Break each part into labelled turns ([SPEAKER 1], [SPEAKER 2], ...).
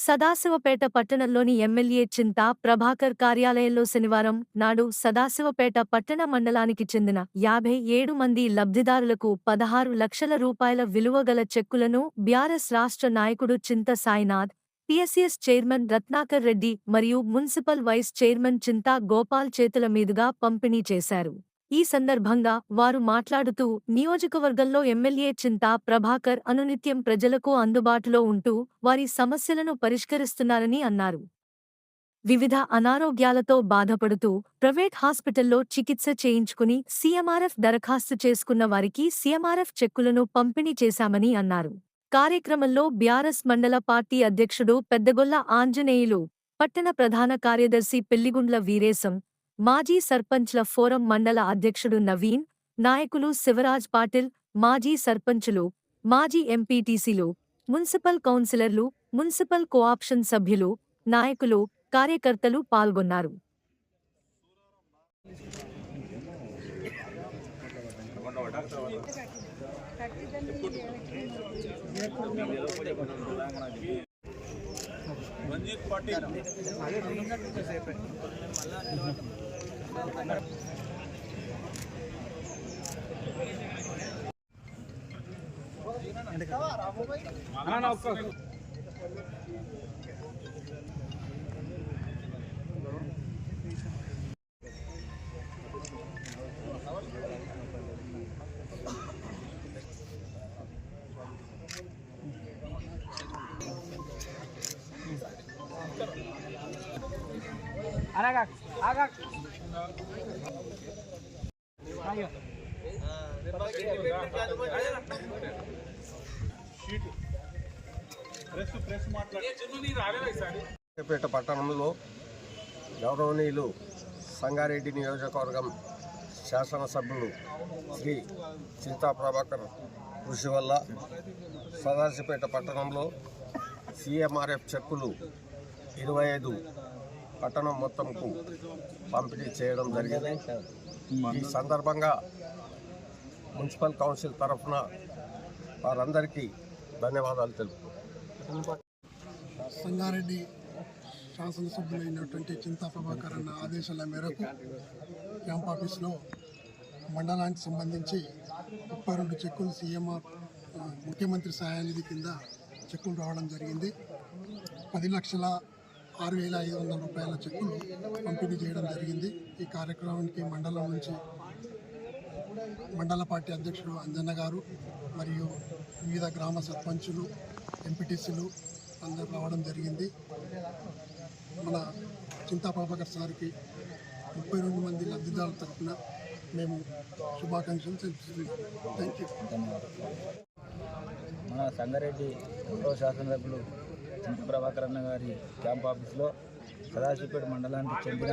[SPEAKER 1] సదాశివపేట పట్టణంలోని ఎమ్మెల్యే చింతా ప్రభాకర్ కార్యాలయంలో శనివారం నాడు సదాశివపేట పట్టణ మండలానికి చెందిన 57 మంది లబ్ధిదారులకు 16 లక్షల రూపాయల విలువగల చెక్కులను బీఆర్ఎస్ రాష్ట్ర నాయకుడు చింత సాయినాథ్, పీఎస్సీఎస్ చైర్మన్ రత్నాకర్ రెడ్డి మరియు మున్సిపల్ వైస్ చైర్మన్ చింతా గోపాల్ చేతుల మీదుగా పంపిణీ చేశారు. ఈ సందర్భంగా వారు మాట్లాడుతూ నియోజకవర్గంలో ఎమ్మెల్యే చింతా ప్రభాకర్ అనునిత్యం ప్రజలకు అందుబాటులో ఉంటూ వారి సమస్యలను పరిష్కరిస్తున్నారని అన్నారు. వివిధ అనారోగ్యాలతో బాధపడుతూ ప్రైవేట్ హాస్పిటల్లో చికిత్స చేయించుకుని సీఎంఆర్ఎఫ్ దరఖాస్తు చేసుకున్న వారికి సీఎంఆర్ఎఫ్ చెక్కులను పంపిణీ చేశామని అన్నారు. కార్యక్రమంలో బీఆర్ఎస్ మండల పార్టీ అధ్యక్షుడు పెద్దగొల్ల ఆంజనేయులు, పట్టణ ప్రధాన కార్యదర్శి పెళ్లిగుండ్ల వీరేశం, మాజీ సర్పంచ్ల ఫోరం మండల అధ్యక్షుడు నవీన్, నాయకులు శివరాజ్ పాటిల్, మాజీ సర్పంచులు, మాజీ ఎంపీటీసీలు, మున్సిపల్ కౌన్సిలర్లు, మున్సిపల్ కోఆప్షన్ సభ్యులు, నాయకులు, కార్యకర్తలు పాల్గొన్నారు.
[SPEAKER 2] పేట పట్టణంలో గౌరవనీయులు సంగారెడ్డి నియోజకవర్గం శాసనసభ్యులు శ్రీ చింతా ప్రభాకర్ కృషి వల్ల సదాశివపేట పట్టణంలో సీఎంఆర్ఎఫ్ చెక్కులు 25 పట్టణం మొత్తంకు పంపిణీ చేయడం జరిగింది. ఈ సందర్భంగా మున్సిపల్ కౌన్సిల్ తరఫున వారందరికీ ధన్యవాదాలు తెలుపుతున్నాను.
[SPEAKER 3] సంగారెడ్డి శాసనసభ్యులైనటువంటి చింతా ప్రభాకర్ అన్న ఆదేశాల మేరకు క్యాంప్ ఆఫీస్లో మండలానికి సంబంధించి 32 చెక్కులు సీఎంఆర్ ముఖ్యమంత్రి సహాయనిధి కింద చెక్కులు రావడం జరిగింది. 10,06,500 రూపాయల చెక్కులు పంపిణీ చేయడం జరిగింది. ఈ కార్యక్రమానికి మండలం నుంచి మండల పార్టీ అధ్యక్షుడు అంజన్న గారు మరియు వివిధ గ్రామ సర్పంచులు, ఎంపీటీసీలు అందరూ రావడం జరిగింది. మన చింతా ప్రభాకర్ సార్కి 32 మంది లబ్ధిదారుల తరఫున మేము శుభాకాంక్షలు తెలుపుతున్నాం. Thank you.
[SPEAKER 4] మన సంగారెడ్డి గౌరవ శాసనసభ్యులు చింతా ప్రభాకర్ అన్న గారి క్యాంప్ ఆఫీస్లో సదాశివపేట మండలానికి చెందిన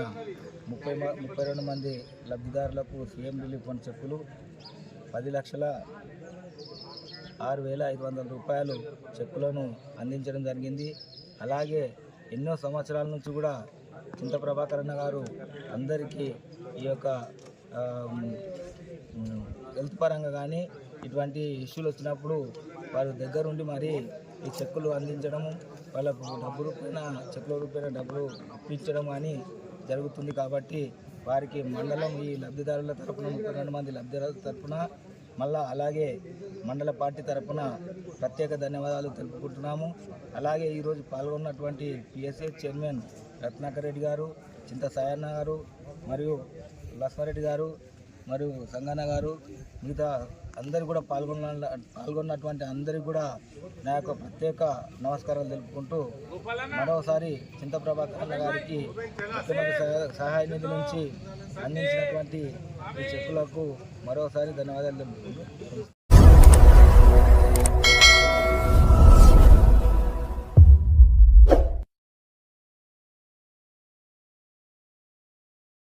[SPEAKER 4] 32 మంది లబ్ధిదారులకు సీఎం రిలీఫ్ ఫండ్ చెక్కులు 10,06,500 రూపాయలు చెక్కులను అందించడం జరిగింది. అలాగే ఎన్నో సంవత్సరాల నుంచి కూడా చింతా ప్రభాకర్ అన్న గారు అందరికీ ఈ యొక్క హెల్త్ పరంగా కానీ ఇటువంటి ఇష్యూలు వచ్చినప్పుడు వారి దగ్గరుండి మరి ఈ చెక్కులు అందించడము, వాళ్ళకు డబ్బు రూపాయన చెక్కుల రూపాయన డబ్బులు ఇప్పించడం అని జరుగుతుంది. కాబట్టి వారికి మండలం ఈ లబ్ధిదారుల తరఫున 32 మంది లబ్ధిదారుల తరఫున మళ్ళా అలాగే మండల పార్టీ తరఫున ప్రత్యేక ధన్యవాదాలు తెలుపుకుంటున్నాము. అలాగే ఈరోజు పాల్గొన్నటువంటి పీఎస్సీఎస్ చైర్మన్ రత్నాకర్ రెడ్డి గారు, చింత సాయన్న గారు మరియు లక్ష్మారెడ్డి గారు మరియు సంగన్న గారు మిగతా అందరూ కూడా పాల్గొన్నటువంటి అందరికీ కూడా నా యొక్క ప్రత్యేక నమస్కారాలు తెలుపుకుంటూ మరోసారి చింతా ప్రభాకర్ అన్న గారికి ముఖ్యమంత్రి సహాయ నిధి నుంచి అందించినటువంటి ఈ చెక్కులకు మరోసారి ధన్యవాదాలు తెలుపుకుంటూ